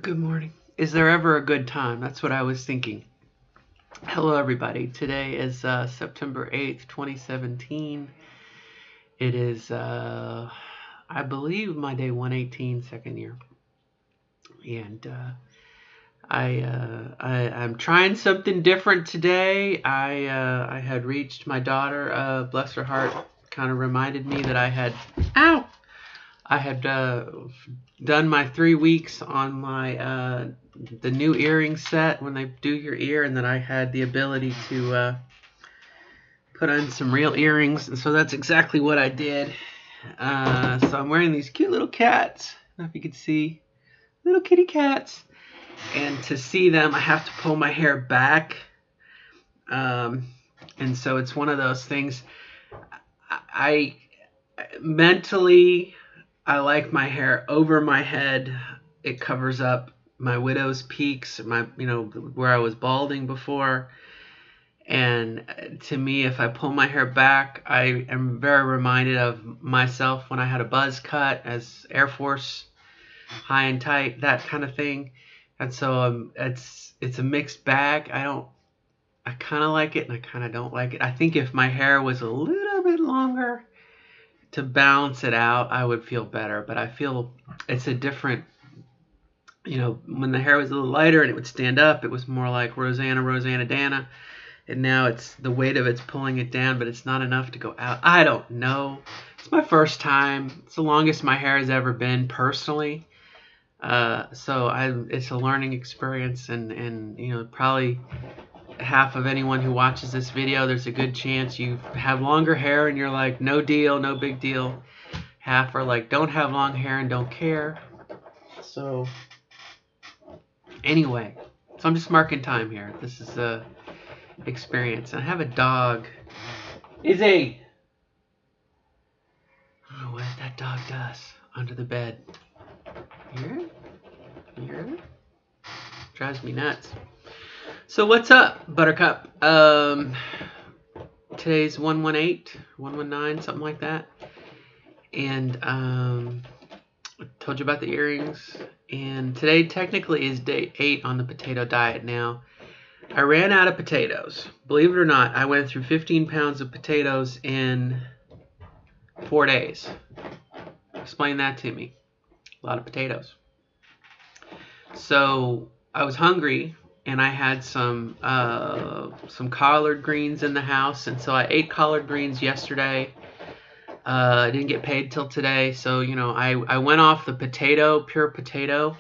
Good morning. Is there ever a good time? That's what I was thinking. Hello, everybody. Today is September 8th, 2017. It is, I believe, my day 118, second year. And I'm trying something different today. I had reached my daughter, bless her heart, kind of reminded me that ow! I had done my 3 weeks on my the new earring set when they do your ear, and then I had the ability to put on some real earrings, and so that's exactly what I did. So I'm wearing these cute little cats. I don't know if you can see, little kitty cats. And to see them, I have to pull my hair back. And so it's one of those things. I mentally, I like my hair over my head. It covers up my widow's peaks, where I was balding before. And to me, if I pull my hair back, I am very reminded of myself when I had a buzz cut as Air Force, high and tight, that kind of thing. And so it's a mixed bag. I kind of like it and I kind of don't like it. I think if my hair was a little bit longer to balance it out, I would feel better. But I feel it's a different, when the hair was a little lighter and it would stand up, it was more like Rosanna Dana. And now it's the weight of it's pulling it down, but it's not enough to go out. I don't know. It's my first time. It's the longest my hair has ever been personally. It's a learning experience, and probably half of anyone who watches this video, there's a good chance you have longer hair and you're like, no deal, no big deal. Half are like, don't have long hair and don't care. So anyway, so I'm just marking time here. This is a experience. I have a dog. Izzy! I don't know what that dog does under the bed. Hear it? Hear it? Drives me nuts. So what's up, Buttercup? Today's 118, 119, something like that. And I told you about the earrings. And today technically is day 8 on the potato diet now. I ran out of potatoes. Believe it or not, I went through 15 pounds of potatoes in 4 days. Explain that to me. A lot of potatoes. So I was hungry, and I had some collard greens in the house, and so I ate collard greens yesterday. I didn't get paid till today, so I went off the pure potato,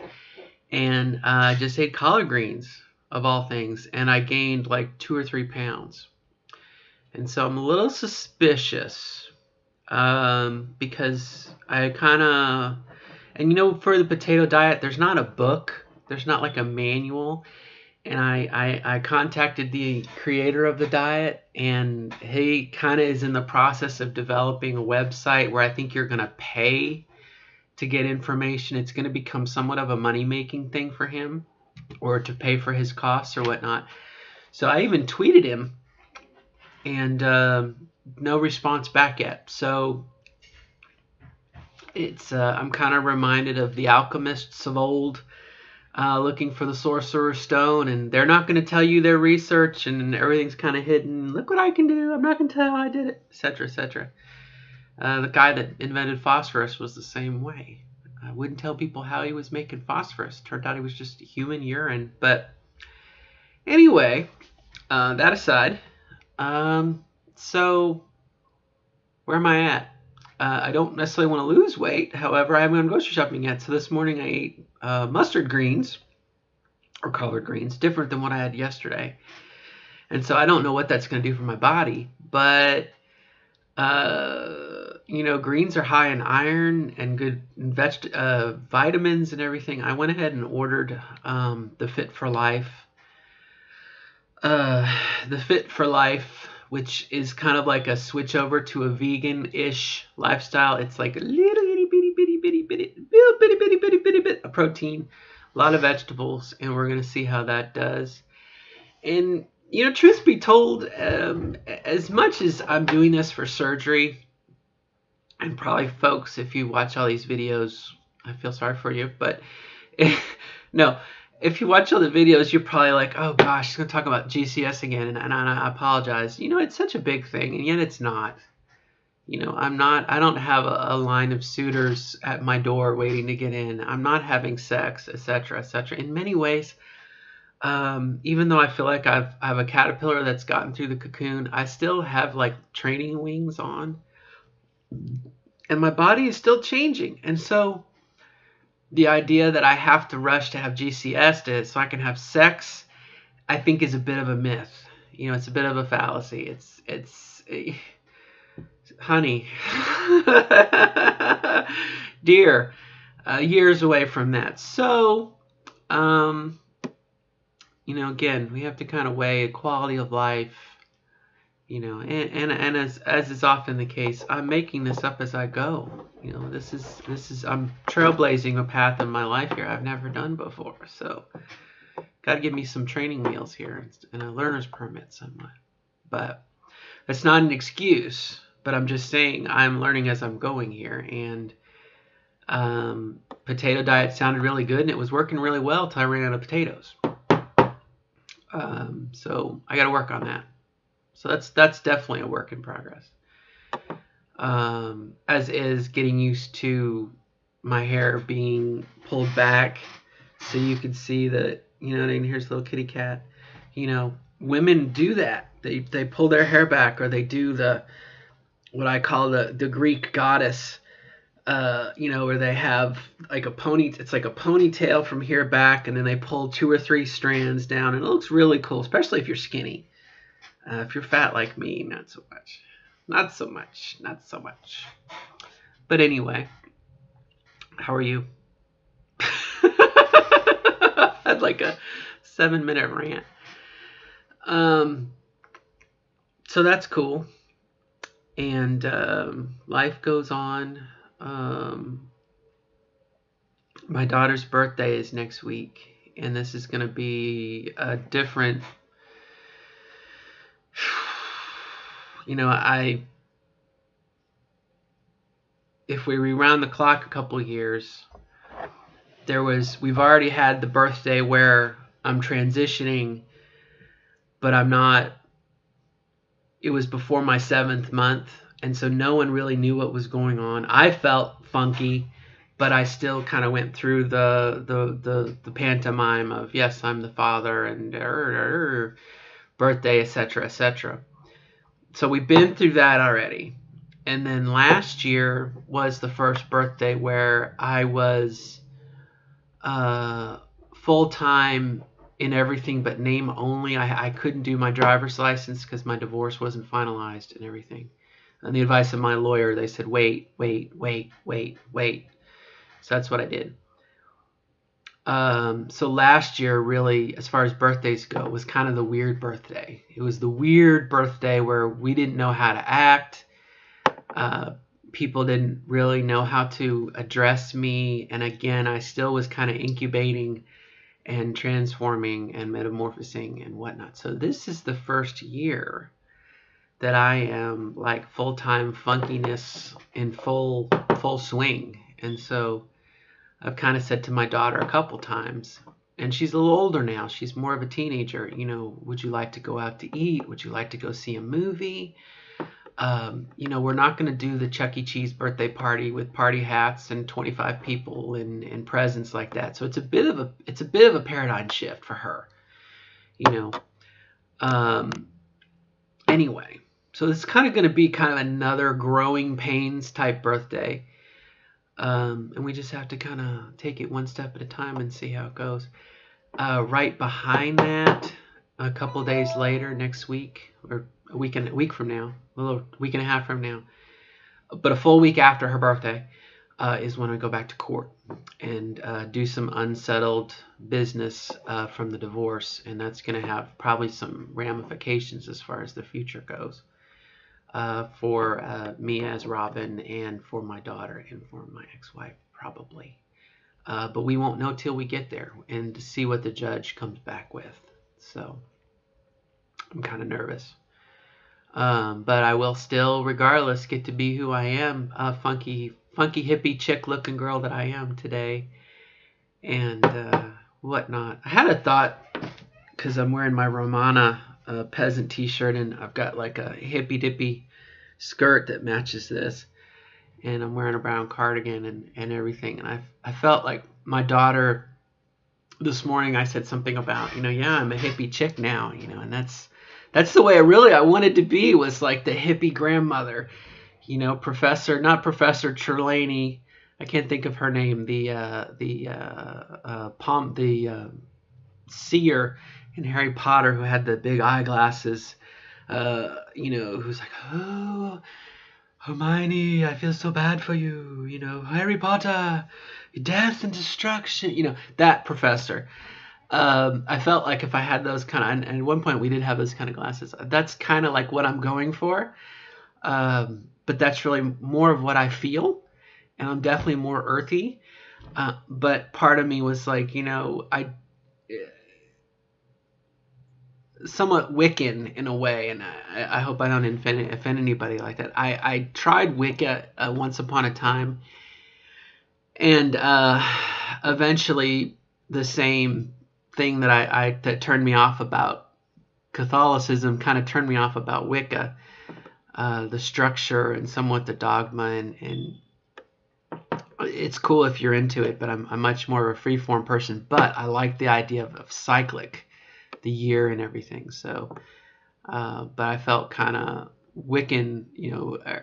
and just ate collard greens of all things, and I gained like 2 or 3 pounds. And so I'm a little suspicious because I kind of, and for the potato diet, there's not a book, there's not like a manual. And I contacted the creator of the diet, and he kind of is in the process of developing a website where I think you're going to pay to get information. It's going to become somewhat of a money-making thing for him, or to pay for his costs or whatnot. So I even tweeted him, and no response back yet. So it's I'm kind of reminded of the alchemists of old, looking for the sorcerer's stone, and they're not going to tell you their research, and everything's kind of hidden. Look what I can do. I'm not going to tell how I did it, etc., etc. The guy that invented phosphorus was the same way. I wouldn't tell people how he was making phosphorus. Turned out he was just human urine. But anyway, that aside, so where am I at? I don't necessarily want to lose weight. However, I haven't gone grocery shopping yet. So this morning I ate mustard greens, or collard greens, different than what I had yesterday. And so I don't know what that's going to do for my body. But, greens are high in iron and good vitamins and everything. I went ahead and ordered the Fit for Life. The Fit for Life, which is kind of like a switch over to a vegan-ish lifestyle. It's like a little bitty bit of protein, a lot of vegetables, and we're going to see how that does. And, truth be told, as much as I'm doing this for surgery, and probably folks, if you watch all these videos, I feel sorry for you, but No, if you watch all the videos, you're probably like, oh gosh, she's going to talk about GCS again, and I apologize. It's such a big thing, and yet it's not. I don't have a line of suitors at my door waiting to get in. I'm not having sex, etc., etc. In many ways, even though I feel like I have a caterpillar that's gotten through the cocoon, I still have like training wings on, and my body is still changing. And so the idea that I have to rush to have GCS so I can have sex, I think is a bit of a myth. It's a bit of a fallacy. Honey, dear, years away from that. So, again, we have to kind of weigh quality of life, and as is often the case, I'm making this up as I go. This is I'm trailblazing a path in my life here I've never done before. So, got to give me some training wheels here and a learner's permit somewhat. But that's not an excuse. But I'm just saying I'm learning as I'm going here. And potato diet sounded really good, and it was working really well until I ran out of potatoes. So I got to work on that. So that's definitely a work in progress. As is getting used to my hair being pulled back so you can see that, and here's the little kitty cat. Women do that. They pull their hair back, or they do what I call the Greek goddess, where they have like it's like a ponytail from here back, and then they pull 2 or 3 strands down, and it looks really cool, especially if you're skinny. If you're fat like me, not so much. Not so much. But anyway, how are you? I'd like a 7-minute rant. So that's cool. And life goes on. My daughter's birthday is next week, and this is going to be a different. If we rewound the clock a couple years, we've already had the birthday where I'm transitioning, but I'm not. It was before my 7th month, and so no one really knew what was going on. I felt funky, but I still kind of went through the pantomime of, yes, I'm the father, and birthday, etc., etc. So we've been through that already. And then last year was the first birthday where I was full-time in everything but name only. I couldn't do my driver's license because my divorce wasn't finalized and everything. On the advice of my lawyer, they said, wait. So that's what I did. So last year, really, as far as birthdays go, was kind of the weird birthday. It was the weird birthday where we didn't know how to act. People didn't really know how to address me. And again, I still was kind of incubating and transforming and metamorphosing and whatnot. So this is the first year that I am like full-time funkiness in full swing. And so I've kind of said to my daughter a couple times, and she's a little older now. She's more of a teenager. Would you like to go out to eat? Would you like to go see a movie? We're not going to do the Chuck E. Cheese birthday party with party hats and 25 people and presents like that. So it's a bit of a paradigm shift for her. Anyway, so it's kind of going to be kind of another growing pains type birthday. And we just have to kind of take it one step at a time and see how it goes. Right behind that, a couple days later, next week, or a week from now, a little week and a half from now, but a full week after her birthday, is when I go back to court and do some unsettled business from the divorce, and that's going to have probably some ramifications as far as the future goes. For me as Robin, and for my daughter, and for my ex-wife, probably. But we won't know till we get there and to see what the judge comes back with. So I'm kind of nervous. But I will still, regardless, get to be who I am, funky hippie chick looking girl that I am today. And whatnot. I had a thought because I'm wearing my Romana peasant t-shirt, and I've got like a hippy dippy skirt that matches this, and I'm wearing a brown cardigan and everything. And I felt like my daughter this morning. I said something about, yeah, I'm a hippie chick now, and that's the way I wanted to be, was like the hippie grandmother, not Professor Trelawney. I can't think of her name. The seer in Harry Potter who had the big eyeglasses. Who's like, oh, Hermione, I feel so bad for you. Harry Potter, death and destruction. That professor. I felt like if I had those kind of, and at one point we did have those kind of glasses. That's kind of like what I'm going for. But that's really more of what I feel, and I'm definitely more earthy. But part of me was like, I somewhat Wiccan in a way, and I hope I don't offend anybody like that. I tried Wicca once upon a time, and eventually the same thing that turned me off about Catholicism kind of turned me off about Wicca, the structure and somewhat the dogma, and it's cool if you're into it, but I'm much more of a freeform person. But I like the idea of cyclic, the year and everything. So, but I felt kind of Wiccan,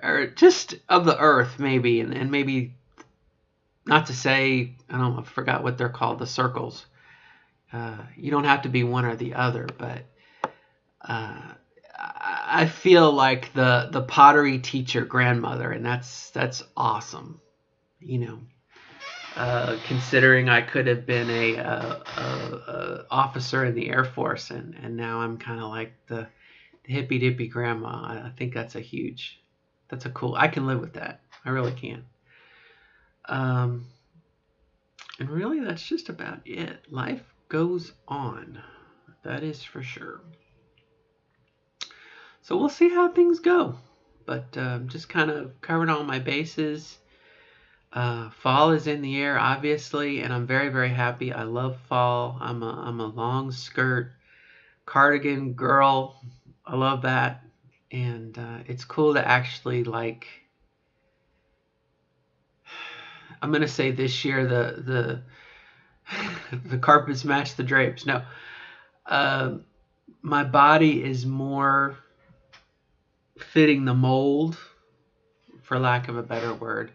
or just of the earth maybe, and maybe not to say, I forgot what they're called, the circles. You don't have to be one or the other, but I feel like the pottery teacher grandmother, and that's awesome. Considering I could have been a officer in the Air Force, and now I'm kind of like the hippy dippy grandma. I think that's a cool. I can live with that. I really can. And really, that's just about it. Life goes on. That is for sure. So we'll see how things go. But just kind of covering all my bases. Fall is in the air, obviously, and I'm very, very happy. I love fall. I'm a long skirt cardigan girl. I love that, and it's cool to actually like. I'm gonna say this year the the carpets match the drapes. No, my body is more fitting the mold, for lack of a better word.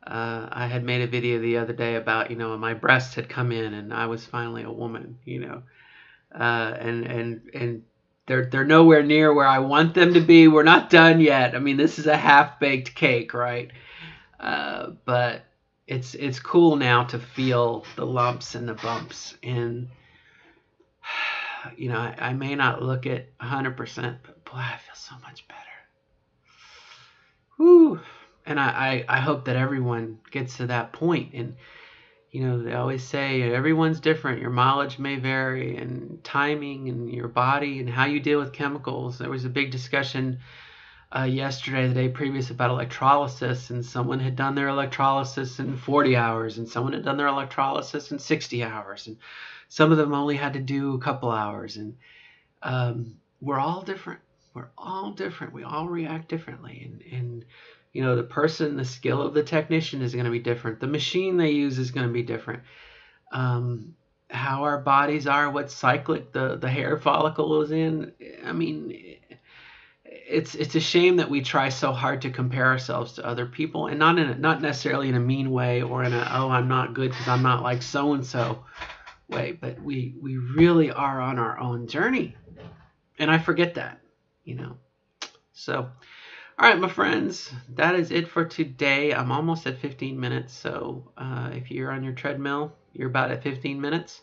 I had made a video the other day about, my breasts had come in and I was finally a woman, and they're nowhere near where I want them to be. We're not done yet. I mean, this is a half-baked cake, right? But it's cool now to feel the lumps and the bumps, and I may not look at 100%, but boy, I feel so much better. Whew. And I hope that everyone gets to that point. And, they always say everyone's different. Your mileage may vary, and timing, and your body, and how you deal with chemicals. There was a big discussion yesterday, the day previous, about electrolysis. And someone had done their electrolysis in 40 hours, and someone had done their electrolysis in 60 hours. And some of them only had to do a couple hours. And we're all different. We're all different. We all react differently. And the skill of the technician is going to be different. The machine they use is going to be different. How our bodies are, what cyclic the hair follicle is in. I mean, it's a shame that we try so hard to compare ourselves to other people, and not necessarily in a mean way or in a, oh, I'm not good because I'm not like so and so way, but we really are on our own journey, and I forget that, So. All right, my friends, that is it for today. I'm almost at 15 minutes, so if you're on your treadmill, you're about at 15 minutes,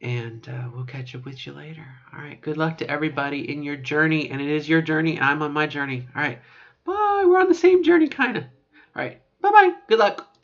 and we'll catch up with you later. All right, good luck to everybody in your journey, and it is your journey, and I'm on my journey. All right, bye. We're on the same journey, kind of. All right, bye-bye. Good luck.